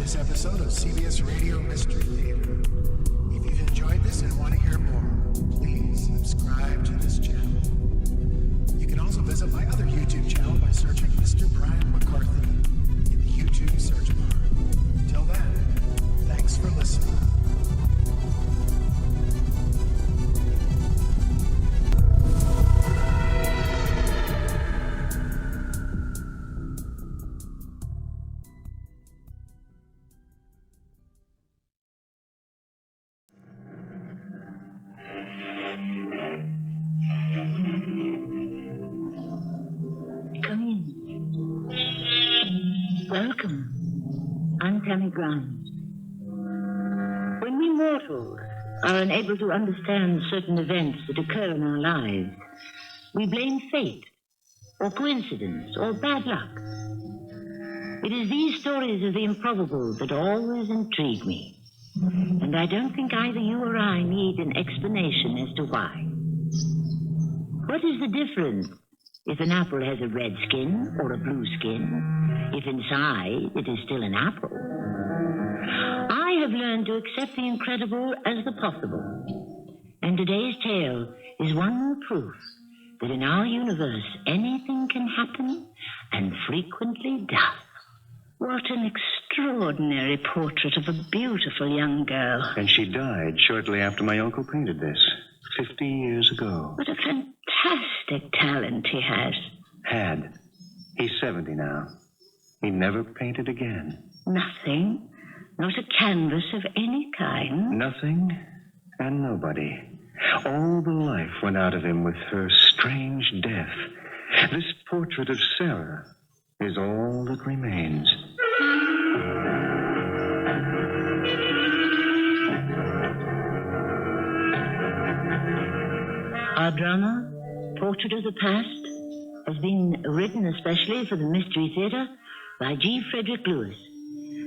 this episode of CBS Radio Mystery Theater. If you've enjoyed this and want to hear more, please subscribe to this channel. You can also visit my other YouTube channel by searching Mr. Brian McCarthy in the YouTube search bar. Till then, thanks for listening. Welcome, uncanny ground. When we mortals are unable to understand certain events that occur in our lives, we blame fate, or coincidence, or bad luck. It is these stories of the improbable that always intrigue me, and I don't think either you or I need an explanation as to why. What is the difference if an apple has a red skin or a blue skin, if inside it is still an apple? I have learned to accept the incredible as the possible. And today's tale is one more proof that in our universe anything can happen, and frequently does. What an extraordinary portrait of a beautiful young girl. And she died shortly after my uncle painted this, 50 years ago. What a fantastic talent he has. Had. He's 70 now. He never painted again. Nothing. Not a canvas of any kind. Nothing and nobody. All the life went out of him with her strange death. This portrait of Sarah is all that remains. Our drama, Portrait of the Past, has been written especially for the Mystery Theater by G. Frederick Lewis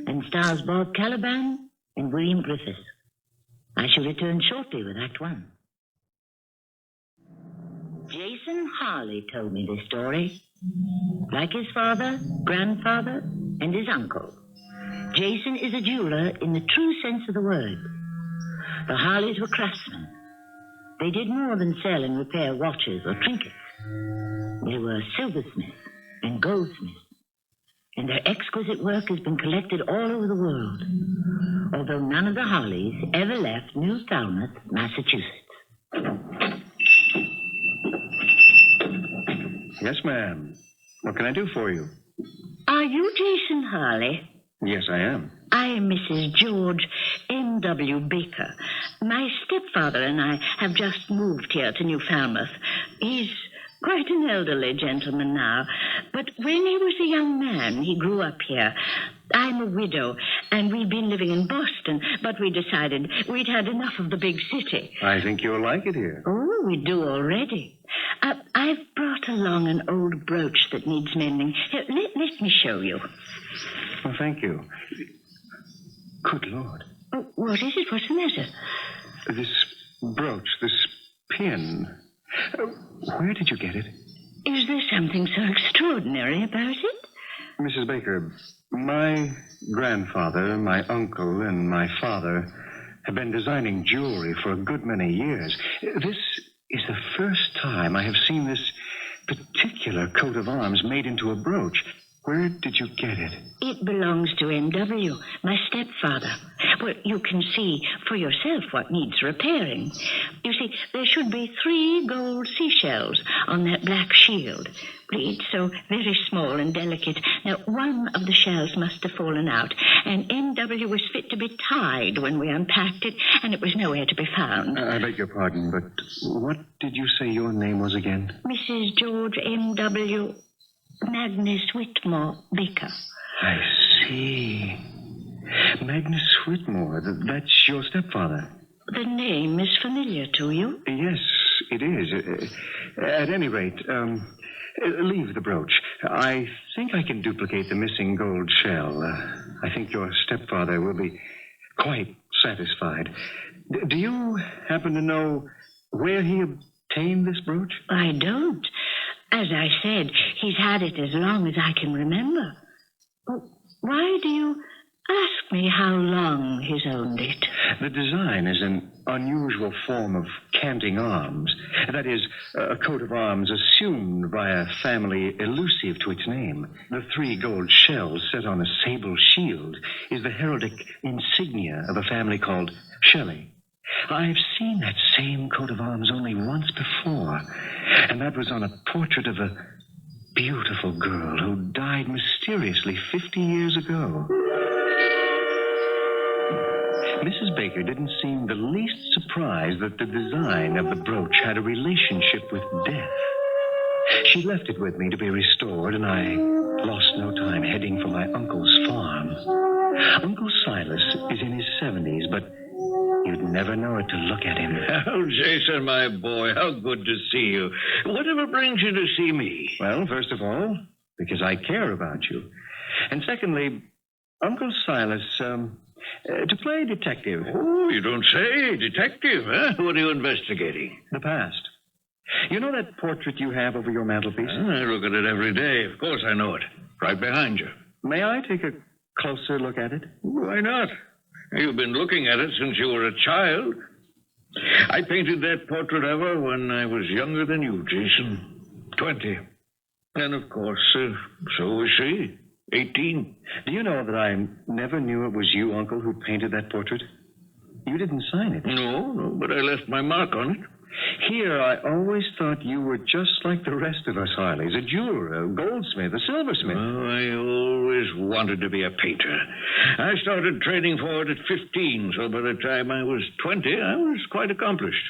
and stars Bob Kaliban and William Griffis. I shall return shortly with Act One. Jason Harley told me this story. Like his father, grandfather, and his uncle, Jason is a jeweler in the true sense of the word. The Harleys were craftsmen. They did more than sell and repair watches or trinkets. They were silversmiths and goldsmiths, and their exquisite work has been collected all over the world, although none of the Harleys ever left New Falmouth, Massachusetts. Yes, ma'am. What can I do for you? Are you Jason Harley? Yes, I am. I am Mrs. George M.W. Baker. My stepfather and I have just moved here to New Falmouth. He's quite an elderly gentleman now, but when he was a young man, he grew up here. I'm a widow, and we've been living in Boston, but we decided we'd had enough of the big city. I think you'll like it here. Oh, we do already. I've brought along an old brooch that needs mending. Here, let me show you. Well, thank you. Good Lord. Oh, what is it? What's the matter? This brooch, this pin. Where did you get it? Is there something so extraordinary about it? Mrs. Baker, my grandfather, my uncle, and my father have been designing jewelry for a good many years. This is the first time I have seen this particular coat of arms made into a brooch. Where did you get it? It belongs to M.W., my stepfather. Well, you can see for yourself what needs repairing. You see, there should be 3 gold seashells on that black shield. It's so very small and delicate. Now, one of the shells must have fallen out, and M.W. was fit to be tied when we unpacked it, and it was nowhere to be found. I beg your pardon, but what did you say your name was again? Mrs. George M.W. Magnus Whitmore Baker. I see. Magnus Whitmore, that's your stepfather. The name is familiar to you? Yes, it is. At any rate, leave the brooch. I think I can duplicate the missing gold shell. I think your stepfather will be quite satisfied. Do you happen to know where he obtained this brooch? I don't. As I said, he's had it as long as I can remember. Why do you Ask me how long he's owned it. The design is an unusual form of canting arms. That is, a coat of arms assumed by a family elusive to its name. The 3 gold shells set on a sable shield is the heraldic insignia of a family called Shelley. I've seen that same coat of arms only once before, and that was on a portrait of a beautiful girl who died mysteriously 50 years ago. Mrs. Baker didn't seem the least surprised that the design of the brooch had a relationship with death. She left it with me to be restored, and I lost no time heading for my uncle's farm. Uncle Silas is in his 70s, but you'd never know it to look at him. Oh, Jason, my boy, how good to see you. Whatever brings you to see me? Well, first of all, because I care about you. And secondly, Uncle Silas, to play detective. Oh, you don't say. Detective, huh? What are you investigating? The past. You know that portrait you have over your mantelpiece? I look at it every day. Of course I know it. Right behind you. May I take a closer look at it? Why not? You've been looking at it since you were a child. I painted that portrait of her when I was younger than you, Jason. 20. And, of course, so was she. 18. Do you know that I never knew it was you, Uncle, who painted that portrait? You didn't sign it. No, but I left my mark on it. Here, I always thought you were just like the rest of us Harleys, a jeweler, a goldsmith, a silversmith. Oh, I always wanted to be a painter. I started training for it at 15, so by the time I was 20, I was quite accomplished.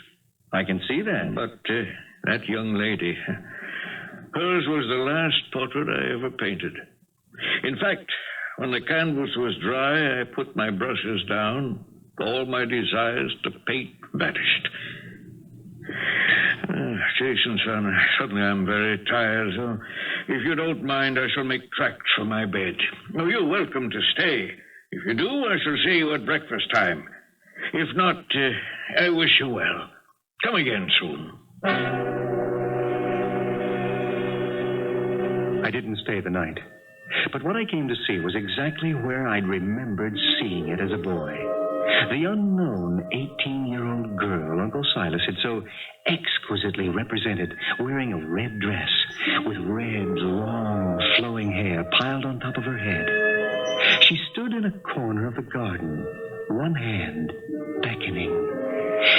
I can see that. But that young lady, hers was the last portrait I ever painted. In fact, when the canvas was dry, I put my brushes down. All my desires to paint vanished. Jason, son, suddenly I'm very tired, so if you don't mind, I shall make tracks for my bed. Oh, you're welcome to stay. If you do, I shall see you at breakfast time. If not, I wish you well. Come again soon. I didn't stay the night. But what I came to see was exactly where I'd remembered seeing it as a boy. The unknown 18-year-old girl Uncle Silas had so exquisitely represented, wearing a red dress with red, long, flowing hair piled on top of her head. She stood in a corner of the garden, one hand beckoning.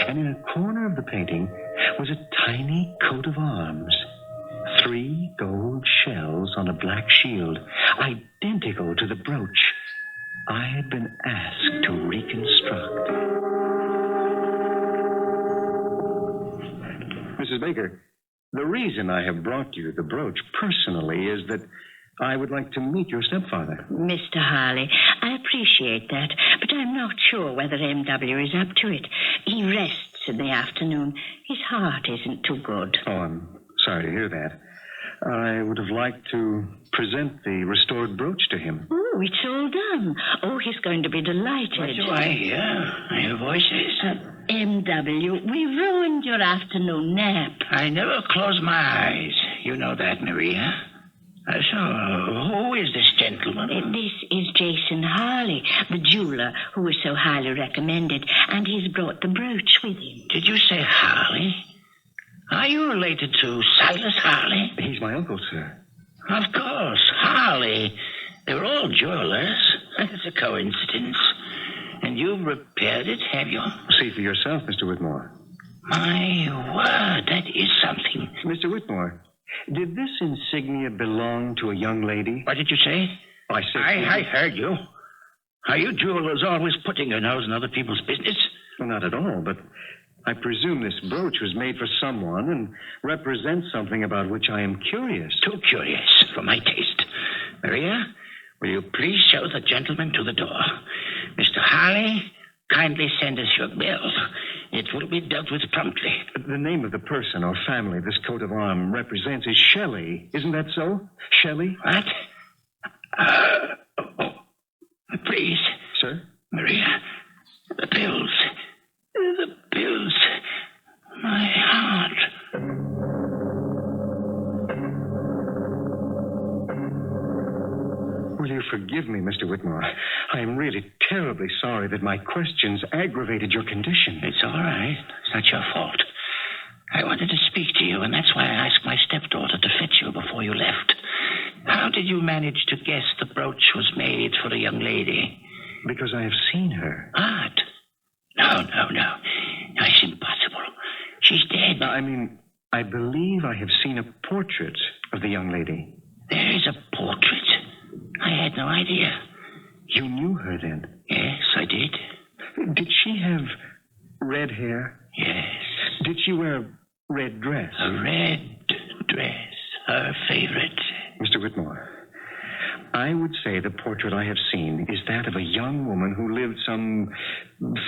And in a corner of the painting was a tiny coat of arms. 3 gold shells on a black shield, identical to the brooch I had been asked to reconstruct. Mrs. Baker, the reason I have brought you the brooch personally is that I would like to meet your stepfather. Mr. Harley, I appreciate that, but I'm not sure whether M.W. is up to it. He rests in the afternoon. His heart isn't too good. Oh, I'm sorry to hear that. I would have liked to present the restored brooch to him. Oh, it's all done. Oh, he's going to be delighted. What do I hear? I hear voices. M.W., we ruined your afternoon nap. I never close my eyes. You know that, Maria. So, who is this gentleman? This is Jason Harley, the jeweler who was so highly recommended, and he's brought the brooch with him. Did you say Harley? Are you related to Silas Harley? He's my uncle, sir. Of course, Harley. They're all jewelers. It's a coincidence. And you've repaired it, have you? See for yourself, Mr. Whitmore. My word, that is something. Mr. Whitmore, did this insignia belong to a young lady? What did you say? I said... I heard you. Are you jewelers always putting your nose in other people's business? Well, not at all, but I presume this brooch was made for someone and represents something about which I am curious. Too curious for my taste. Maria, will you please show the gentleman to the door? Mr. Harley, kindly send us your bill. It will be dealt with promptly. The name of the person or family this coat of arms represents is Shelley. Isn't that so? Shelley? What? Please. Sir? Maria, the bills. The bills. My heart. Will you forgive me, Mr. Whitmore? I am really terribly sorry that my questions aggravated your condition. It's all right. It's not your fault. I wanted to speak to you, and that's why I asked my stepdaughter to fetch you before you left. How did you manage to guess the brooch was made for a young lady? Because I have seen her. What? No. It's impossible. She's dead. I mean, I believe I have seen a portrait of the young lady. There is a portrait? I had no idea. You knew her then? Yes, I did. Did she have red hair? Yes. Did she wear a red dress? A red dress. Her favorite. Mr. Whitmore, I would say the portrait I have seen is that of a young woman who lived some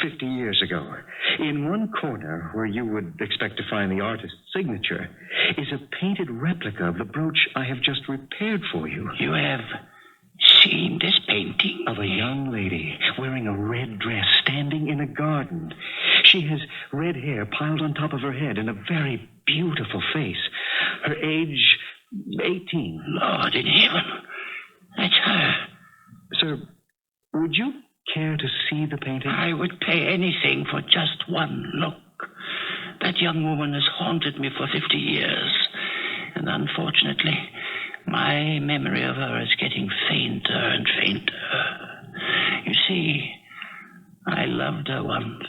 50 years ago. In one corner, where you would expect to find the artist's signature, is a painted replica of the brooch I have just repaired for you. You have seen this painting? Of a young lady wearing a red dress standing in a garden. She has red hair piled on top of her head and a very beautiful face. Her age, 18. Lord in heaven. That's her. Sir, would you care to see the painting? I would pay anything for just one look. That young woman has haunted me for 50 years. And unfortunately, my memory of her is getting fainter and fainter. You see, I loved her once.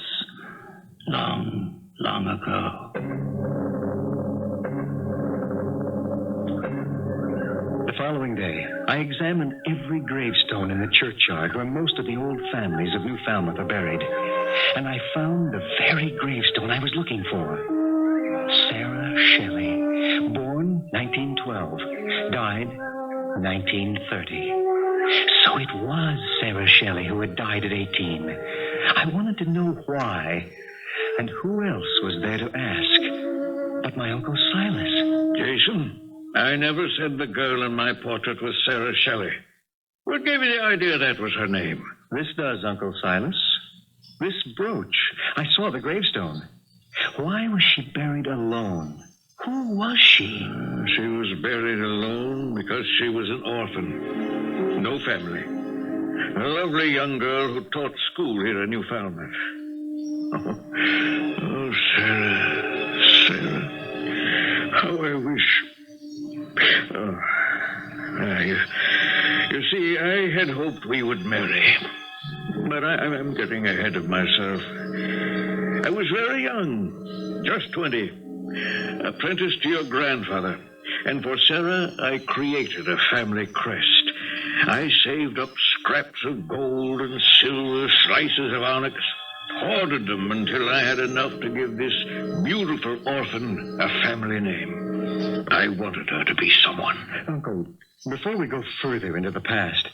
Long, long ago. The following day, I examined every gravestone in the churchyard where most of the old families of New Falmouth are buried. And I found the very gravestone I was looking for. Sarah Shelley, born 1912, died 1930. So it was Sarah Shelley who had died at 18. I wanted to know why, and who else was there to ask but my Uncle Silas. Jason, I never said the girl in my portrait was Sarah Shelley. What gave you the idea that was her name? This does, Uncle Silas. This brooch. I saw the gravestone. Why was she buried alone? Who was she? She was buried alone because she was an orphan. No family. A lovely young girl who taught school here in New Falmouth. Oh, Sarah. How I wish... You see, I had hoped we would marry. But I'm getting ahead of myself. I was very young, just 20, apprenticed to your grandfather. And for Sarah, I created a family crest. I saved up scraps of gold and silver, slices of onyx, hoarded them until I had enough to give this beautiful orphan a family name. I wanted her to be someone. Uncle, before we go further into the past,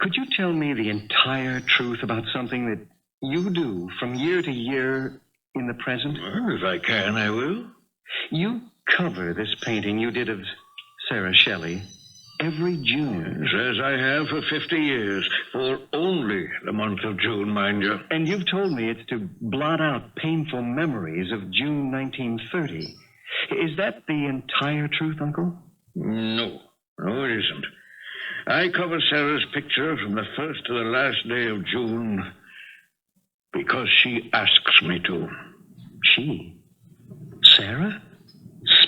could you tell me the entire truth about something that you do from year to year in the present? Well, if I can, I will. You cover this painting you did of Sarah Shelley every June. As I have for 50 years, for only the month of June, mind you. And you've told me it's to blot out painful memories of June 1930. Is that the entire truth, Uncle? No, it isn't. I cover Sarah's picture from the first to the last day of June because she asks me to. She? Sarah?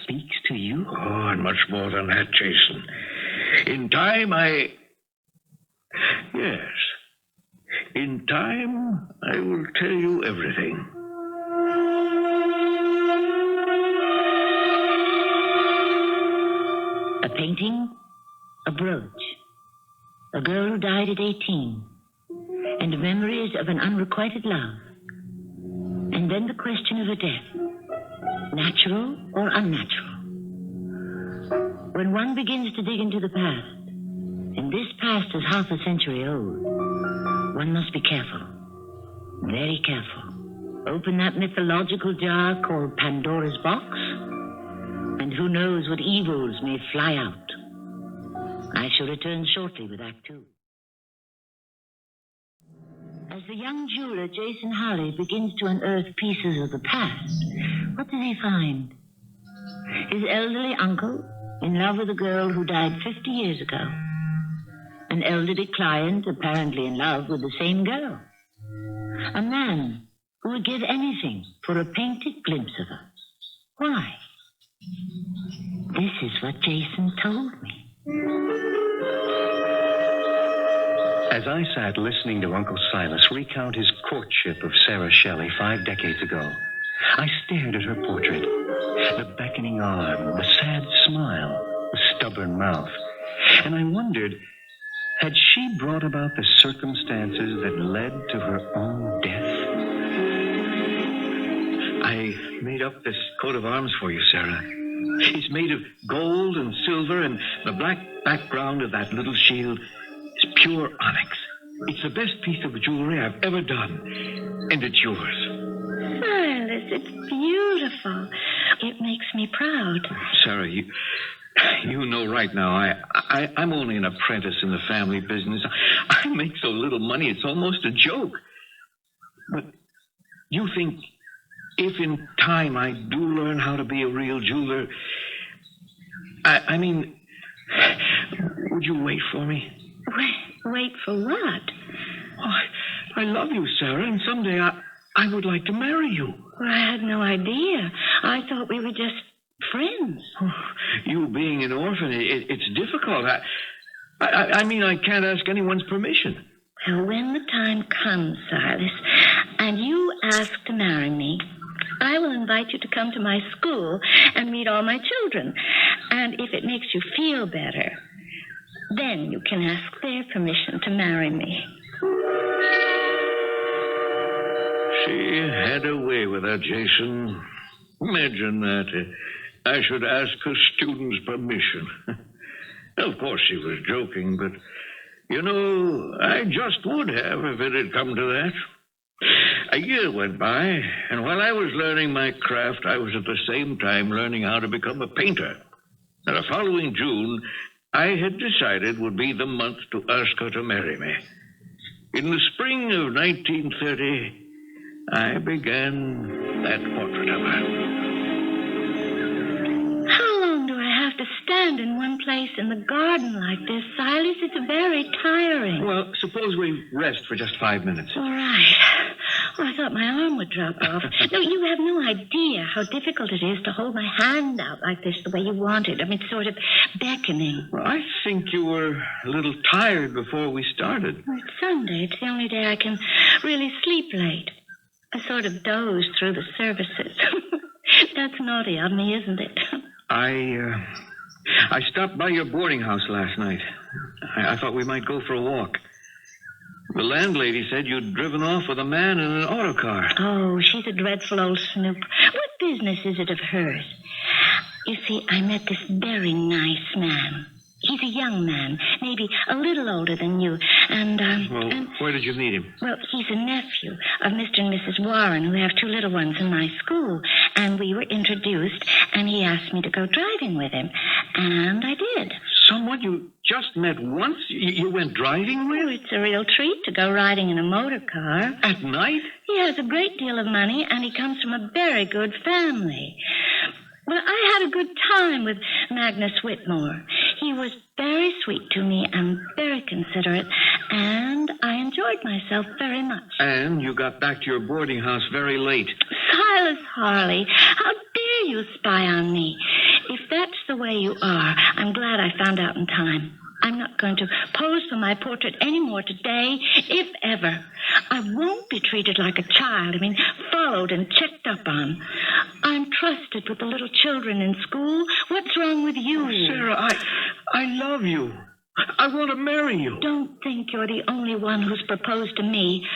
Speaks to you? Oh, and much more than that, Jason. In time, Yes. In time, I will tell you everything. A painting, a brooch, a girl who died at 18, and memories of an unrequited love. And then the question of a death, natural or unnatural. When one begins to dig into the past, and this past is half a century old, one must be careful, very careful. Open that mythological jar called Pandora's box, and who knows what evils may fly out. I shall return shortly with Act 2. As the young jeweler Jason Harley begins to unearth pieces of the past, what does he find? His elderly uncle, in love with a girl who died 50 years ago. An elderly client apparently in love with the same girl. A man who would give anything for a painted glimpse of her. Why? This is what Jason told me. As I sat listening to Uncle Silas recount his courtship of Sarah Shelley 5 decades ago, I stared at her portrait. The beckoning arm, the sad smile, the stubborn mouth. And I wondered, had she brought about the circumstances that led to her own death? I made up this coat of arms for you, Sarah. It's made of gold and silver, and the black background of that little shield is pure onyx. It's the best piece of jewelry I've ever done, and it's yours. Silas, it's beautiful. It makes me proud. Sarah, you know right now, I'm only an apprentice in the family business. I make so little money, it's almost a joke. But you think if in time I do learn how to be a real jeweler, I mean, would you wait for me? Wait for what? Oh, I love you, Sarah, and someday I would like to marry you. Well, I had no idea. I thought we were just friends. Oh, you being an orphan, it's difficult. I mean, I can't ask anyone's permission. Well, when the time comes, Silas, and you ask to marry me, I will invite you to come to my school and meet all my children. And if it makes you feel better, then you can ask their permission to marry me. She had a way with her, Jason. Imagine that. I should ask her students' permission. Of course, she was joking, but, you know, I just would have if it had come to that. A year went by, and while I was learning my craft, I was at the same time learning how to become a painter. And the following June, I had decided would be the month to ask her to marry me. In the spring of 1930, I began that portrait of her. How long do I have to stand in one place in the garden like this, Silas? It's very tiring. Well, suppose we rest for just 5 minutes. All right. Oh, I thought my arm would drop off. No, you have no idea how difficult it is to hold my hand out like this the way you want it. I mean, sort of beckoning. Well, I think you were a little tired before we started. Well, it's Sunday. It's the only day I can really sleep late. I sort of doze through the services. That's naughty of me, isn't it? I stopped by your boarding house last night. I thought we might go for a walk. The landlady said you'd driven off with a man in an autocar. Oh, she's a dreadful old snoop. What business is it of hers? You see, I met this very nice man. He's a young man, maybe a little older than you, and where did you meet him? Well, he's a nephew of Mr. and Mrs. Warren, who have 2 little ones in my school, and we were introduced, and he asked me to go driving with him, and I did. Someone you just met once? You went driving with? Oh, it's a real treat to go riding in a motor car. At night? He has a great deal of money, and he comes from a very good family. Well, I had a good time with Magnus Whitmore. He was very sweet to me and very considerate, and I enjoyed myself very much. And you got back to your boarding house very late. Silas Harley, how dare you spy on me? If that's the way you are, I'm glad I found out in time. I'm not going to pose for my portrait anymore today, if ever. I won't be treated like a child. I mean, followed and checked up on. I'm trusted with the little children in school. What's wrong with you? Oh, Sarah, I love you. I want to marry you. Don't think you're the only one who's proposed to me.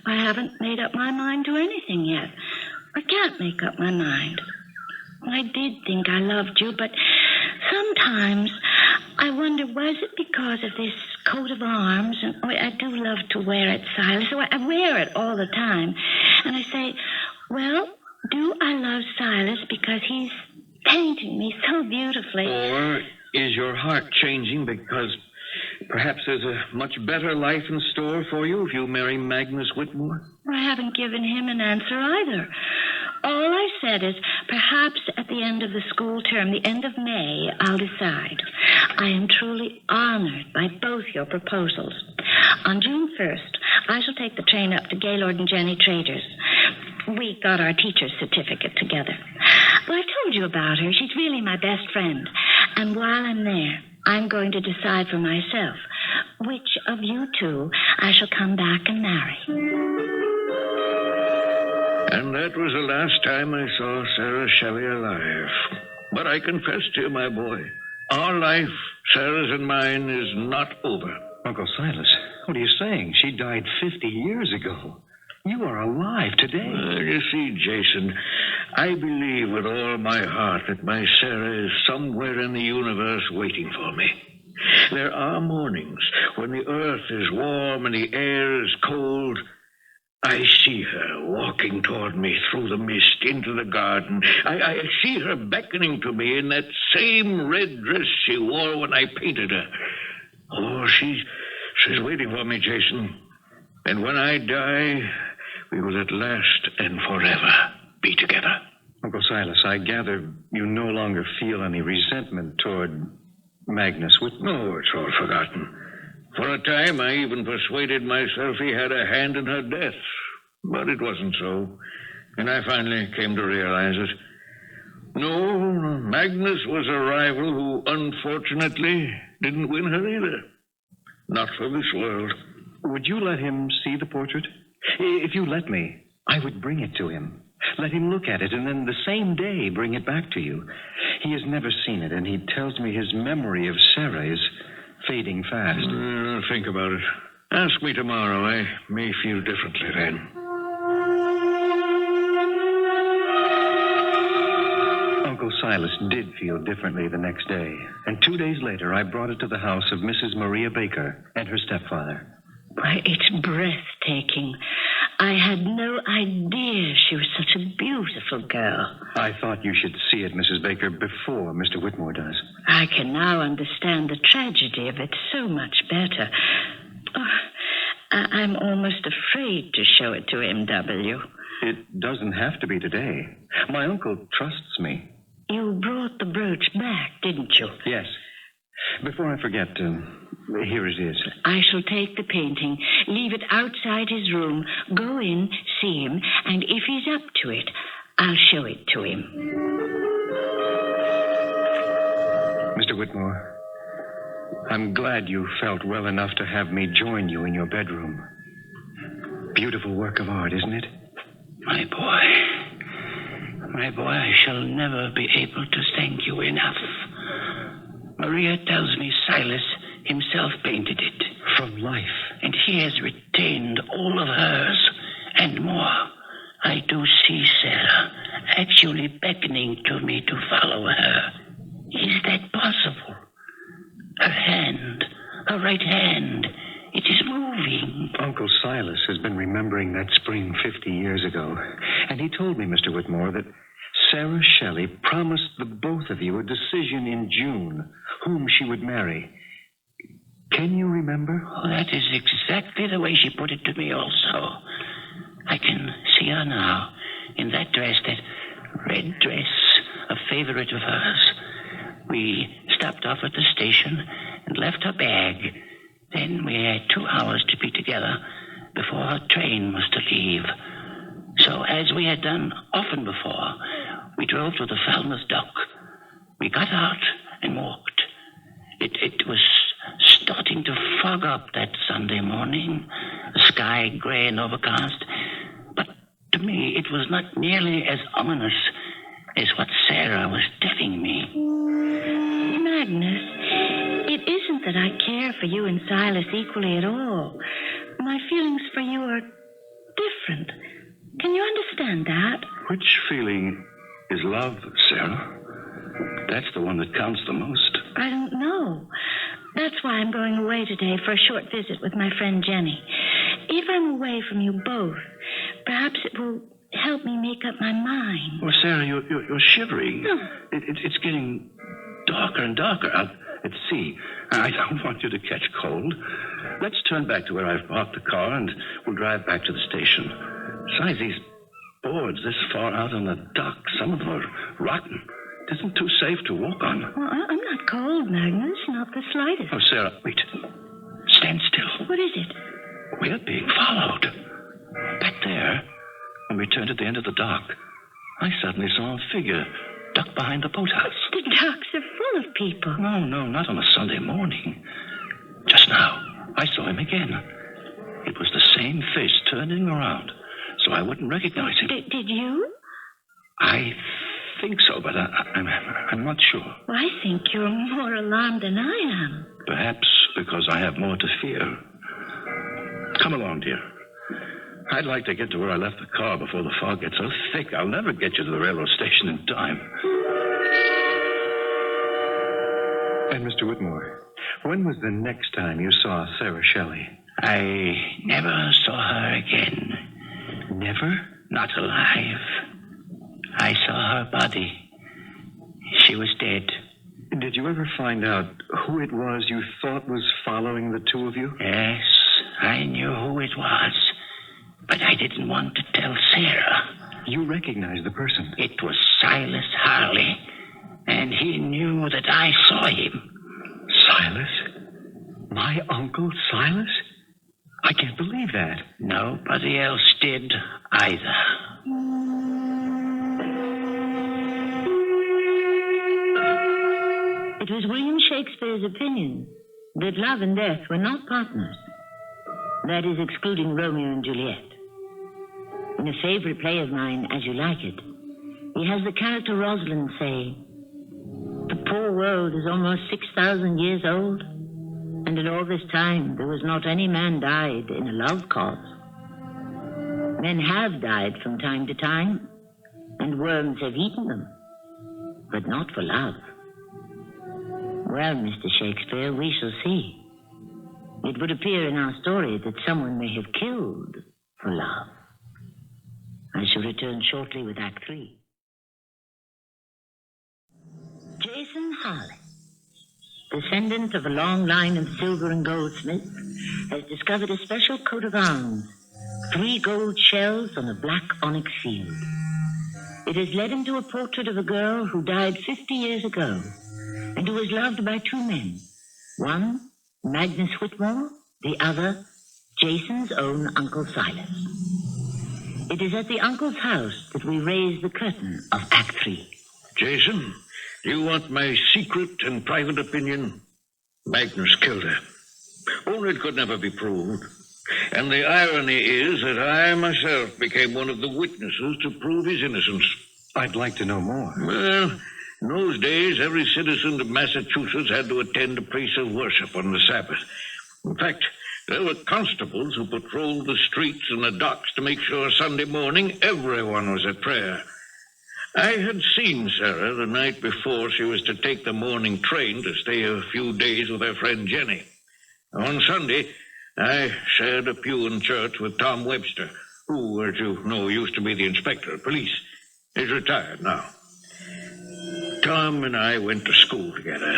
I haven't made up my mind to anything yet. I can't make up my mind. I did think I loved you, but sometimes I wonder, was it because of this coat of arms? And I do love to wear it, Silas. So I wear it all the time. And I say, well, do I love Silas because he's painting me so beautifully? Or is your heart changing because perhaps there's a much better life in store for you if you marry Magnus Whitmore? I haven't given him an answer either. All I said is, perhaps at the end of the school term, the end of May, I'll decide. I am truly honored by both your proposals. On June 1st, I shall take the train up to Gaylord and Jenny Traders. We got our teacher's certificate together. Well, I've told you about her. She's really my best friend. And while I'm there, I'm going to decide for myself which of you two I shall come back and marry. And that was the last time I saw Sarah Shelley alive. But I confess to you, my boy, our life, Sarah's and mine, is not over. Uncle Silas, what are you saying? She died 50 years ago. You are alive today. You see, Jason, I believe with all my heart that my Sarah is somewhere in the universe waiting for me. There are mornings when the earth is warm and the air is cold. I see her walking toward me through the mist into the garden. I see her beckoning to me in that same red dress she wore when I painted her. Oh, she's waiting for me, Jason. And when I die, we will at last and forever be together. Uncle Silas, I gather you no longer feel any resentment toward Magnus Whitmore. No, it's all forgotten. For a time, I even persuaded myself he had a hand in her death. But it wasn't so. And I finally came to realize it. No, Magnus was a rival who, unfortunately, didn't win her either. Not for this world. Would you let him see the portrait? If you let me, I would bring it to him. Let him look at it, and then the same day bring it back to you. He has never seen it, and he tells me his memory of Sarah is fading fast. I'll think about it. Ask me tomorrow. I may feel differently then. Uncle Silas did feel differently the next day, and 2 days later I brought it to the house of Mrs. Maria Baker and her stepfather. Why, it's breathtaking. I had no idea she was such a beautiful girl. I thought you should see it, Mrs. Baker, before Mr. Whitmore does. I can now understand the tragedy of it so much better. Oh, I'm almost afraid to show it to M.W. It doesn't have to be today. My uncle trusts me. You brought the brooch back, didn't you? Yes. Before I forget, here it is. I shall take the painting, leave it outside his room, go in, see him, and if he's up to it, I'll show it to him. Mr. Whitmore, I'm glad you felt well enough to have me join you in your bedroom. Beautiful work of art, isn't it? My boy, I shall never be able to thank you enough. Maria tells me Silas himself painted it. From life. And he has retained all of hers and more. I do see Sarah actually beckoning to me to follow her. Is that possible? Her hand, her right hand, it is moving. Uncle Silas has been remembering that spring 50 years ago, and he told me, Mr. Whitmore, that Sarah Shelley promised the both of you a decision in June, whom she would marry. Can you remember? Oh, that is exactly the way she put it to me also. I can see her now, in that dress, that red dress, a favorite of hers. We stopped off at the station and left her bag. Then we had 2 hours to be together before her train was to leave. So, as we had done often before, we drove to the Falmouth dock. We got out and walked. It was starting to fog up that Sunday morning, the sky gray and overcast. But to me, it was not nearly as ominous as what Sarah was telling me. Magnus, it isn't that I care for you and Silas equally at all. My feelings for you are different. Can you understand that? Which feeling is love, Sarah? That's the one that counts the most. I don't know. That's why I'm going away today for a short visit with my friend Jenny. If I'm away from you both, perhaps it will help me make up my mind. Well, Sarah, you're shivering. No. It's getting darker and darker out at sea. I don't want you to catch cold. Let's turn back to where I've parked the car, and we'll drive back to the station. Besides, these boards this far out on the dock, some of them are rotten. isn't too safe to walk on. Well, I'm not cold, Magnus. Not the slightest. Oh, Sarah, wait. Stand still. What is it? We're being followed. Back there, when we turned at the end of the dock, I suddenly saw a figure ducked behind the boathouse. The docks are full of people. No, not on a Sunday morning. Just now, I saw him again. It was the same face turning around, so I wouldn't recognize him. Did you? I think so, but I'm not sure. Well, I think you're more alarmed than I am. Perhaps because I have more to fear. Come along, dear. I'd like to get to where I left the car before the fog gets so thick I'll never get you to the railroad station in time. And, Mr. Whitmore, when was the next time you saw Sarah Shelley? I never saw her again. Never? Not alive. I saw her body. She was dead. Did you ever find out who it was you thought was following the two of you? Yes, I knew who it was, but I didn't want to tell Sarah. You recognized the person? It was Silas Harley, and he knew that I saw him. Silas? My Uncle Silas? I can't believe that. Nobody else did either. It was William Shakespeare's opinion that love and death were not partners. That is, excluding Romeo and Juliet. In a favorite play of mine, As You Like It, he has the character Rosalind say, "The poor world is almost 6,000 years old, and in all this time there was not any man died in a love cause. Men have died from time to time, and worms have eaten them, but not for love." Well, Mr. Shakespeare, we shall see. It would appear in our story that someone may have killed for love. I shall return shortly with Act 3. Jason Harley, descendant of a long line of silver and goldsmiths, has discovered a special coat of arms, 3 gold shells on a black onyx field. It has led him to a portrait of a girl who died 50 years ago, and who was loved by 2 men. One, Magnus Whitmore, the other, Jason's own Uncle Silas. It is at the uncle's house that we raise the curtain of Act 3. Jason, do you want my secret and private opinion? Magnus killed her. Only it could never be proved. And the irony is that I myself became one of the witnesses to prove his innocence. I'd like to know more. Well, in those days, every citizen of Massachusetts had to attend a place of worship on the Sabbath. In fact, there were constables who patrolled the streets and the docks to make sure Sunday morning everyone was at prayer. I had seen Sarah the night before she was to take the morning train to stay a few days with her friend Jenny. On Sunday, I shared a pew in church with Tom Webster, who, as you know, used to be the inspector of police. He's retired now. Tom and I went to school together.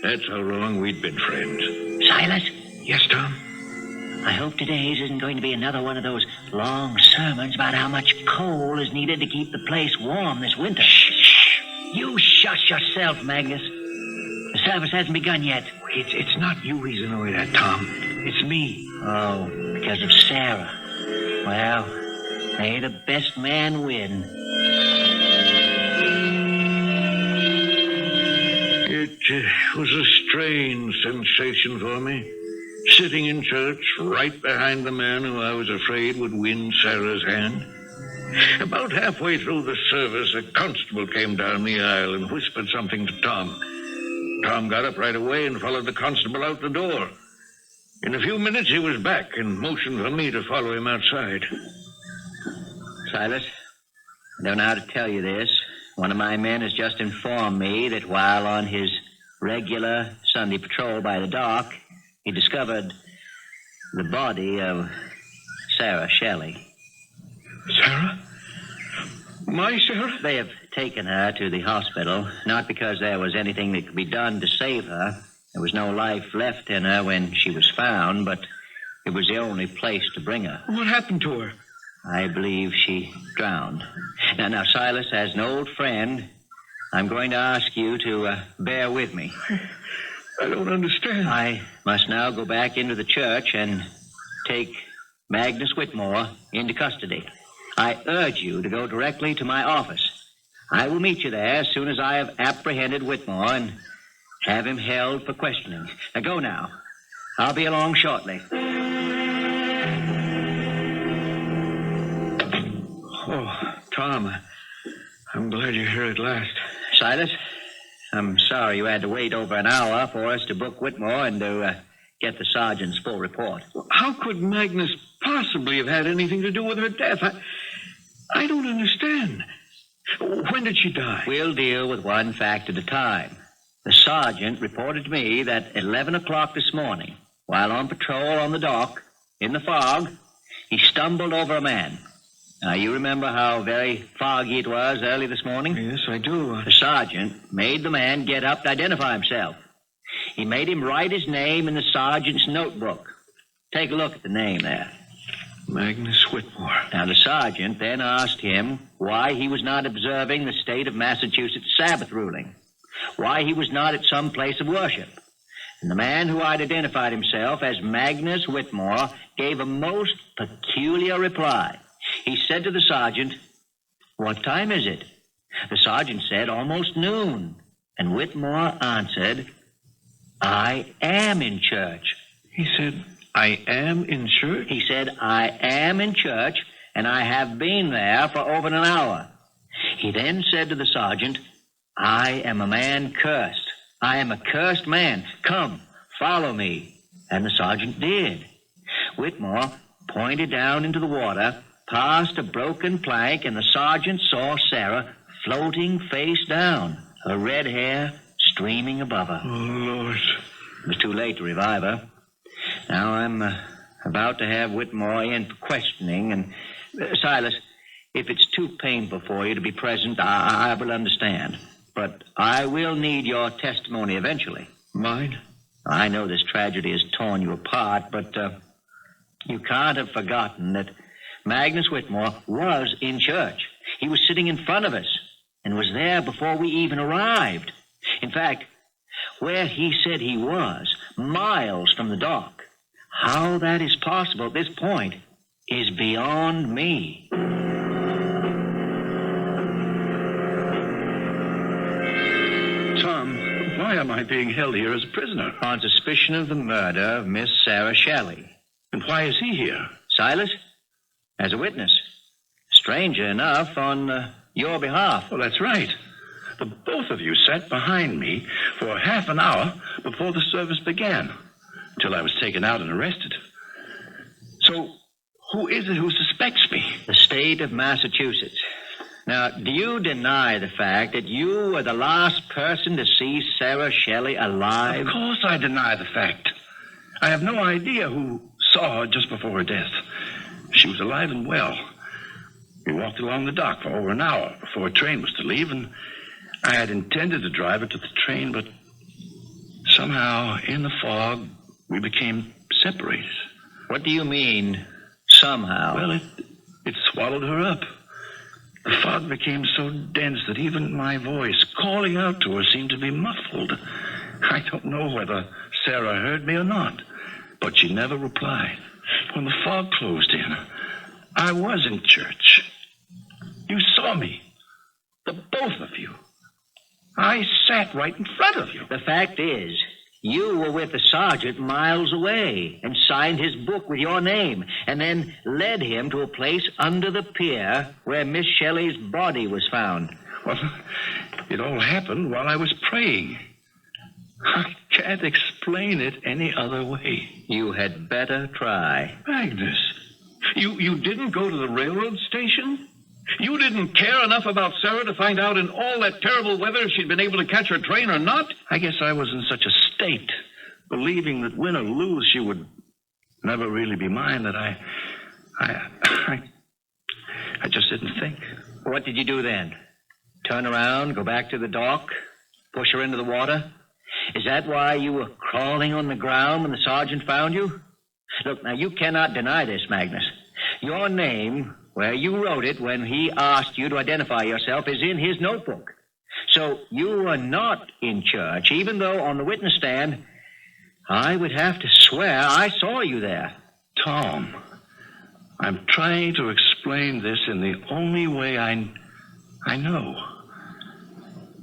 That's how long we'd been friends. Silas? Yes, Tom? I hope today's isn't going to be another one of those long sermons about how much coal is needed to keep the place warm this winter. Shh! You shush yourself, Magnus. The service hasn't begun yet. It's not you he's annoyed at, Tom. It's me. Oh, because of Sarah. Well, may the best man win. It was a strange sensation for me, sitting in church right behind the man who I was afraid would win Sarah's hand. About halfway through the service, a constable came down the aisle and whispered something to Tom. Tom got up right away and followed the constable out the door. In a few minutes, he was back and motioned for me to follow him outside. Silas, I don't know how to tell you this. One of my men has just informed me that while on his regular Sunday patrol by the dock, he discovered the body of Sarah Shelley. Sarah? My Sarah? They have taken her to the hospital, not because there was anything that could be done to save her. There was no life left in her when she was found, but it was the only place to bring her. What happened to her? I believe she drowned. Now, Silas, as an old friend, I'm going to ask you to bear with me. I don't understand. I must now go back into the church and take Magnus Whitmore into custody. I urge you to go directly to my office. I will meet you there as soon as I have apprehended Whitmore and have him held for questioning. Now go now. I'll be along shortly. Oh, Tom, I'm glad you're here at last. Silas, I'm sorry you had to wait over an hour for us to book Whitmore and to get the sergeant's full report. How could Magnus possibly have had anything to do with her death? I don't understand. When did she die? We'll deal with one fact at a time. The sergeant reported to me that at 11 o'clock this morning, while on patrol on the dock, in the fog, he stumbled over a man. Now, you remember how very foggy it was early this morning? Yes, I do. The sergeant made the man get up to identify himself. He made him write his name in the sergeant's notebook. Take a look at the name there. Magnus Whitmore. Now, the sergeant then asked him why he was not observing the state of Massachusetts Sabbath ruling, why he was not at some place of worship. And the man who had identified himself as Magnus Whitmore gave a most peculiar reply. He said to the sergeant, "What time is it?" The sergeant said, "Almost noon." And Whitmore answered, "I am in church." He said, "I am in church?" He said, "I am in church, and I have been there for over an hour." He then said to the sergeant, "I am a man cursed. I am a cursed man. Come, follow me." And the sergeant did. Whitmore pointed down into the water, past a broken plank, and the sergeant saw Sarah floating face down, her red hair streaming above her. Oh, Lord. It was too late to revive her. Now I'm about to have Whitmore in for questioning, and Silas, if it's too painful for you to be present, I will understand. But I will need your testimony eventually. Mine? I know this tragedy has torn you apart, but you can't have forgotten that Magnus Whitmore was in church. He was sitting in front of us and was there before we even arrived. In fact, where he said he was, miles from the dock. How that is possible at this point is beyond me. Tom, why am I being held here as a prisoner? On suspicion of the murder of Miss Sarah Shelley. And why is he here? Silas, as a witness. Stranger enough, on your behalf. Well, that's right. The both of you sat behind me for half an hour before the service began, until I was taken out and arrested. So, who is it who suspects me? The state of Massachusetts. Now, do you deny the fact that you were the last person to see Sarah Shelley alive? Of course I deny the fact. I have no idea who saw her just before her death. She was alive and well. We walked along the dock for over an hour before a train was to leave, and I had intended to drive her to the train, but somehow, in the fog, we became separated. What do you mean, somehow? Well, it swallowed her up. The fog became so dense that even my voice, calling out to her, seemed to be muffled. I don't know whether Sarah heard me or not, but she never replied. When the fog closed in, I was in church. You saw me. The both of you. I sat right in front of you. The fact is, you were with the sergeant miles away and signed his book with your name and then led him to a place under the pier where Miss Shelley's body was found. Well, it all happened while I was praying. I can't explain it any other way. You had better try. Magnus, you didn't go to the railroad station? You didn't care enough about Sarah to find out in all that terrible weather if she'd been able to catch her train or not? I guess I was in such a state, believing that win or lose, she would never really be mine, that I just didn't think. What did you do then? Turn around, go back to the dock, push her into the water? Is that why you were crawling on the ground when the sergeant found you? Look, now, you cannot deny this, Magnus. Your name, where you wrote it when he asked you to identify yourself, is in his notebook. So you were not in church, even though on the witness stand, I would have to swear I saw you there. Tom, I'm trying to explain this in the only way I know.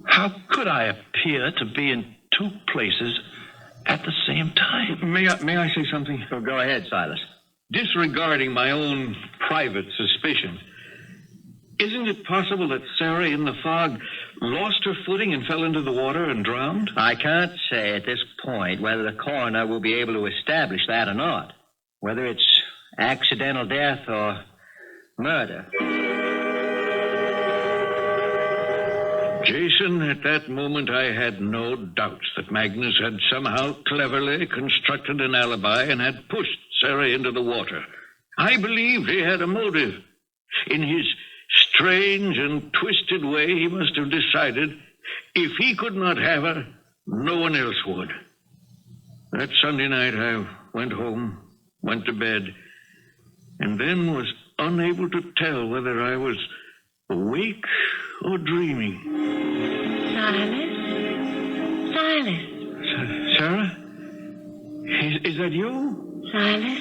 How could I appear to be in two places at the same time? May I say something? So go ahead, Silas. Disregarding my own private suspicion, isn't it possible that Sarah in the fog lost her footing and fell into the water and drowned? I can't say at this point whether the coroner will be able to establish that or not. Whether it's accidental death or murder. Jason, at that moment I had no doubts that Magnus had somehow cleverly constructed an alibi and had pushed Sarah into the water. I believed he had a motive. In his strange and twisted way, he must have decided if he could not have her, no one else would. That Sunday night I went home, went to bed, and then was unable to tell whether I was awake or dreaming. Silas? Sarah? Is that you? Silas?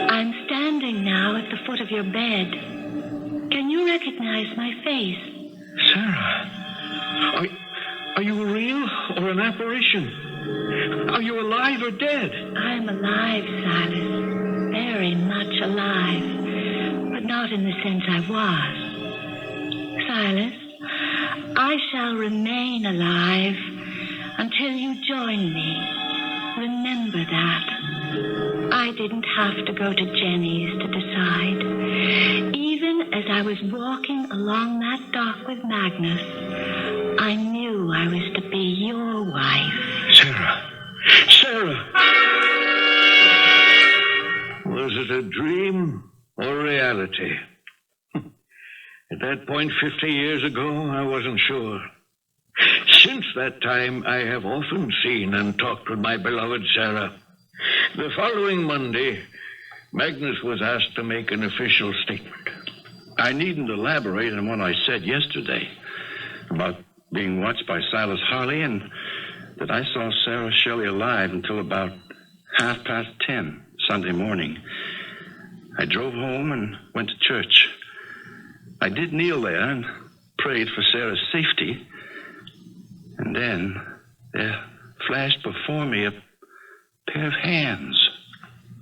I'm standing now at the foot of your bed. Can you recognize my face? Sarah? Are you real or an apparition? Are you alive or dead? I'm alive, Silas. Very much alive. But not in the sense I was. Silas, I shall remain alive until you join me. Remember that. I didn't have to go to Jenny's to decide. Even as I was walking along that dock with Magnus, I knew I was to be your wife. Sarah! Sarah! Was it a dream or reality? At that point 50 years ago, I wasn't sure. Since that time, I have often seen and talked with my beloved Sarah. The following Monday, Magnus was asked to make an official statement. I needn't elaborate on what I said yesterday about being watched by Silas Harley and that I saw Sarah Shelley alive until about 10:30 Sunday morning. I drove home and went to church. I did kneel there and prayed for Sarah's safety. And then there flashed before me a pair of hands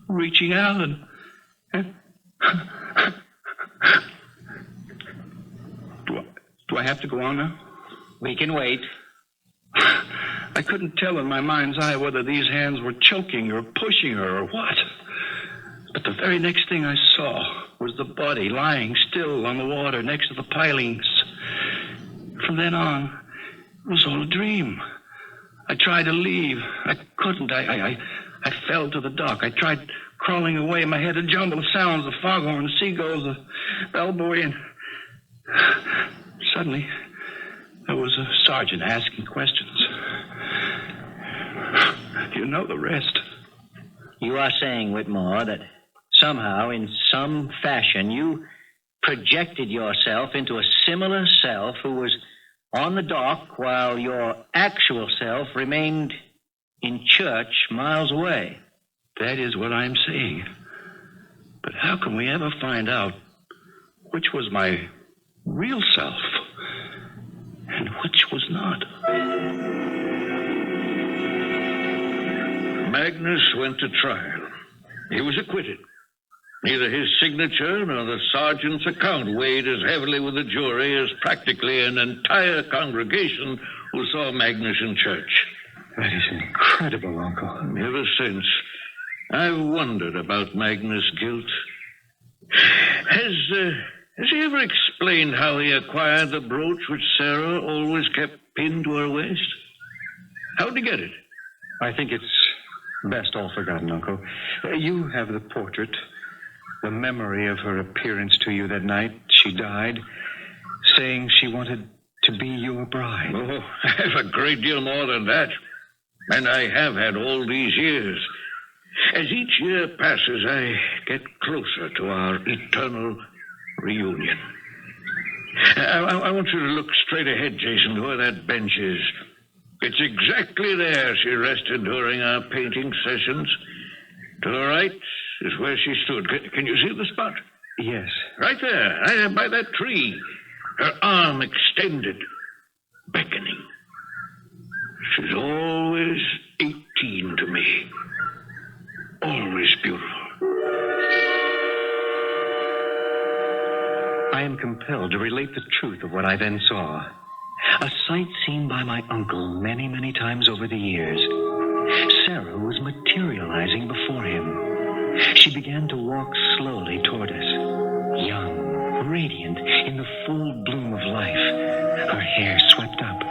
reaching out and Do I have to go on now? We can wait. I couldn't tell in my mind's eye whether these hands were choking or pushing her or what. But the very next thing I saw was the body lying still on the water next to the pilings. From then on, it was all a dream. I tried to leave. I couldn't. I fell to the dock. I tried crawling away. My head a jumble of sounds, the foghorn, the seagulls, the bellboy, and suddenly there was a sergeant asking questions. You know the rest. You are saying, Whitmore, that somehow, in some fashion, you projected yourself into a similar self who was on the dock while your actual self remained in church miles away. That is what I'm saying. But how can we ever find out which was my real self and which was not? Magnus went to trial. He was acquitted. Neither his signature nor the sergeant's account weighed as heavily with the jury as practically an entire congregation who saw Magnus in church. That is incredible, Uncle. Ever since, I've wondered about Magnus' guilt. Has he ever explained how he acquired the brooch which Sarah always kept pinned to her waist? How'd he get it? I think it's best all forgotten, Uncle. You have the portrait, the memory of her appearance to you that night she died, saying she wanted to be your bride. Oh, I have a great deal more than that. And I have had all these years. As each year passes, I get closer to our eternal reunion. I want you to look straight ahead, Jason, to where that bench is. It's exactly there she rested during our painting sessions. To the right is where she stood. Can you see the spot? Yes. Right there, by that tree. Her arm extended, beckoning. She's always 18 to me. Always beautiful. I am compelled to relate the truth of what I then saw. A sight seen by my uncle many, many times over the years. Sarah was materializing before him. She began to walk slowly toward us, young, radiant, in the full bloom of life. Her hair swept up,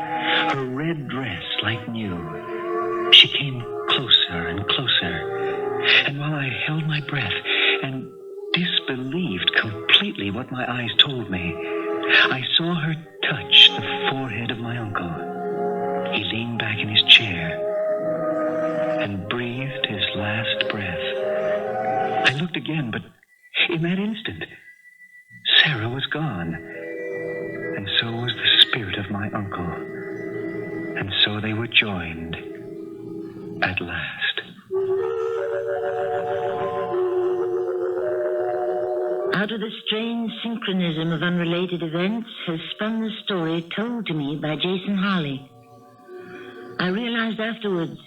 her red dress like new. She came closer and closer, and while I held my breath and disbelieved completely what my eyes told me, I saw her touch the forehead of my uncle. He leaned back in his chair and breathed his last breath. I looked again, but in that instant, Sarah was gone, and so was the spirit of my uncle. And so they were joined at last. Out of the strange synchronism of unrelated events has spun the story told to me by Jason Harley. I realized afterwards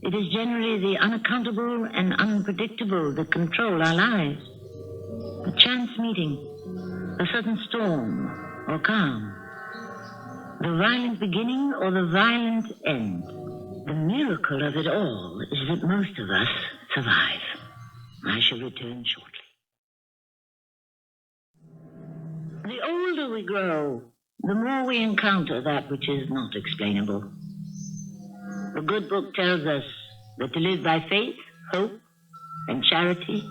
it is generally the unaccountable and unpredictable that control our lives. A chance meeting, a sudden storm or calm, the violent beginning or the violent end. The miracle of it all is that most of us survive. I shall return shortly. The older we grow, the more we encounter that which is not explainable. The good book tells us that to live by faith, hope, and charity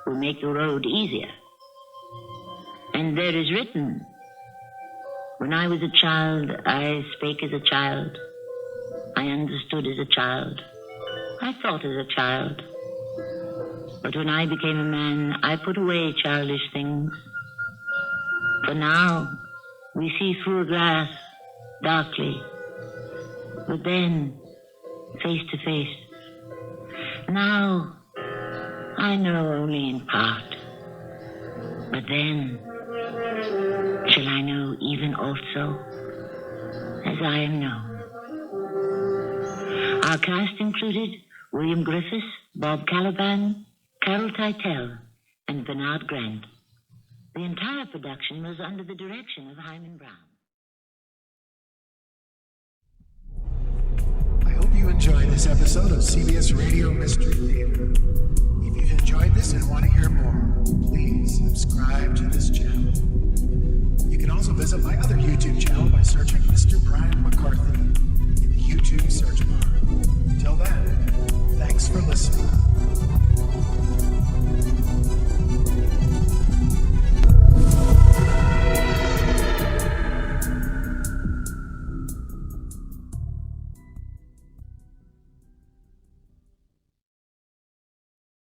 will make the road easier. And there is written, when I was a child, I spake as a child. I understood as a child. I thought as a child. But when I became a man, I put away childish things. For now, we see through a glass, darkly. But then, face to face. Now, I know only in part. But then, shall I know even also as I am known? Our cast included William Griffis, Bob Kaliban, Carol Teitel, and Bernard Grant. The entire production was under the direction of Hyman Brown. I hope you enjoyed this episode of CBS Radio Mystery Theater. If you've enjoyed this and want to hear more, please subscribe to this channel. You can also visit my other YouTube channel by searching Mr. Brian McCarthy in the YouTube search bar. Until then, thanks for listening.